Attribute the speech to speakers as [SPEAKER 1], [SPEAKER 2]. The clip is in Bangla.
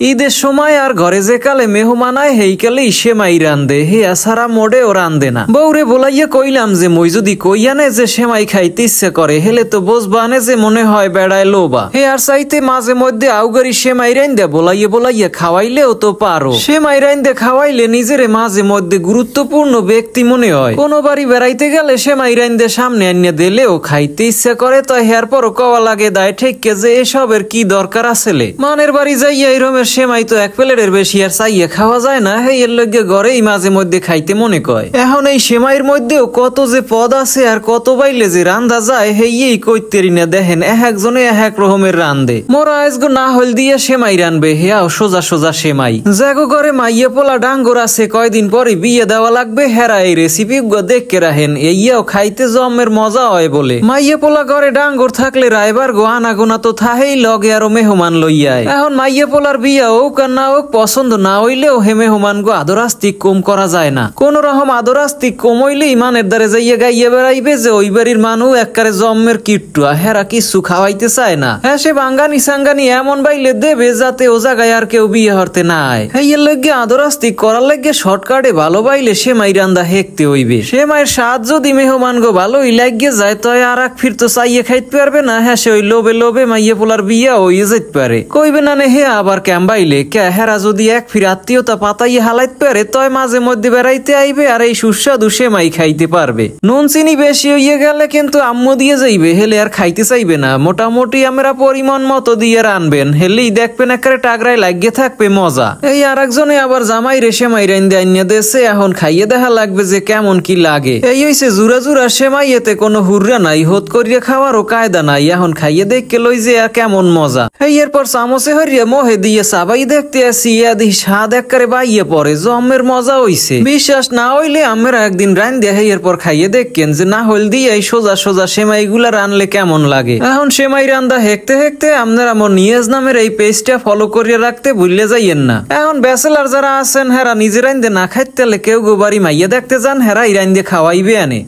[SPEAKER 1] ঈদের সময় আর ঘরে যে কালে মেহমান আয় হেই কালেই সেমাই রান্দে হে সারা মোড়ে ও রান্দে না। বউরে বলাইয়া কইলাম যে মই যদি কইয়ানে যে সেমাই খাইতে ইচ্ছে করে হেলে তো বসবানে যে মনে হয় বেড়ায় লোবা হে আর চাইতে মাঝে মধ্যে আউগারি সেমাই রান্দে বলাইয়া খাওয়াইলেও তো পারো। সেমাই রান্দে খাওয়াইলে নিজেরে মাঝে মধ্যে গুরুত্বপূর্ণ ব্যক্তি মনে হয়। কোনো বাড়ি বেড়াইতে গেলে সেমাই রান্দে সামনে আনিয়া দিলেও খাইতে ইচ্ছে করে তো হেয়ার পর কওয়া লাগে দায় ঠেককে যে এসবের কি দরকার আসলে। মানের বাড়ি যাইয়া এই রমের সেমাই তো এক প্লেটের বেশি আর চাইয়া খাওয়া যায় না হে এর লগে ঘরেই মাঝে মধ্যে খাইতে মনে কয়। এখন এই সেমাইয়ের মধ্যেও কত যে পদ আছে আর কত বাইলে যে রান্ধা যায় হেই কইতেরি না। দেখেন একজনে এক রকমের রান্ধে। মোরা আজগো না হল দিয়ে সেমাই রানবে হেয়াও সোজা সোজা সেমাই। জাগো ঘরে মাইয়া পোলা ডাঙ্গর আছে কয়দিন পরে বিয়ে দেওয়া লাগবে হেরা এই রেসিপি দেখকে রাহেন এইয়াও খাইতে জমের মজা হয় বলে। মাইয়া পোলা ঘরে ডাঙ্গর থাকলে রাইবার গো আনাগোনা তো থাহেই লগে আরো মেহমান লইয়ায়। এখন মাইয়া পোলার বিয়া হোক আর না হোক পছন্দ না হইলেও হে মেহমান গো আদরাস্তিক কম করা যায় না। কোন রকম আদরাস্তিক কম হইলে ইমানের দ্বারে যাইয়া গাইয়া বেড়াইবে যে ওই বাড়ির মানুষ একবারে জম্মের কিট্টুয়া হেরা কিছু খাওয়াইতে চায় না। হ্যাঁ সে বাঙ্গানি সাঙ্গানি এমন বাইলে দেবে যাতে ও জায়গায় আর কেউ বিয়ে হরতে না আয়। এর লগে আদরাস্তিক করার লাগে শর্টকাটে ভালো বাইলে সেমাই রান্দা হেকতে হইবে। সেমাইয়ের স্বাদ যদি মেহমান গো ভালোই লাগিয়ে যায় তো আর এক ফির তো চাইয়ে খাইতে পারবে না। হ্যাঁ সে ওই লোভে লোভে মাইয়া পোলার বিয়া হইয়ে যেতে পারে। কইবে না হে আবার ক্যাম্বাইলে কে হেরা যদি এক ফির আত্মীয়তা পাতাইয়ে হালাইতে পারে তয় মাঝে মধ্যে বেড়াইতে আইবে আর এই সুস্বাদু সেমাই খাইতে পারবে। নুন চিনি বেশি হইয়ে গেলে কিন্তু আম্মু দিয়ে যাইবে হেলে আর খাইতে চাইবে না। মোটামুটি আমরা পরিমাণ মতো দিয়ে রানবেন হেলেই দেখবেন একেবারে টাগরায় লাগিয়ে থাকবে মজা। এই আর একজনে আবার জামাই রে সেমাই রাইন্দে আইনা দেশে এখন খাইয়ে দেখা লাগবে যে কেমন কি লাগে। এই হইছে জুরা জুরা সেমাই এতে কোনো হুররা নাই হোত করিয়া খাওয়ারও কায়দা নাই। এখন খাইয়ে দেখকে লই যে আর কেমন মজা। এই এরপর চামচে হরিয়া মোহে দিয়ে সাবাই দেখতে আসি আদি স্বাদ একবারে বাইয়ে পড়ে জমের মজা হইছে। বিশ্বাস না হইলে আমরা একদিন রান দেখে এরপর খাইয়ে দেখেন যে না হইল দিয়ে এই সোজা সোজা সেমাই গুলা রানলে কেমন লাগে। এখন সেমাই রান্দা হেকতে হেকতে আপনারা আমার নিয়াজ নামের এই পেজটা ফলো করিয়া রাখতে ভুললে যাইয়েন না। এখন ব্যাচেলার যারা আছেন হেরা নিজে রান্দে না খাইতে কেউ গো বাড়ি মাইয়া দেখতে যান হেরা এই রান্দে খাওয়াইবে আনে।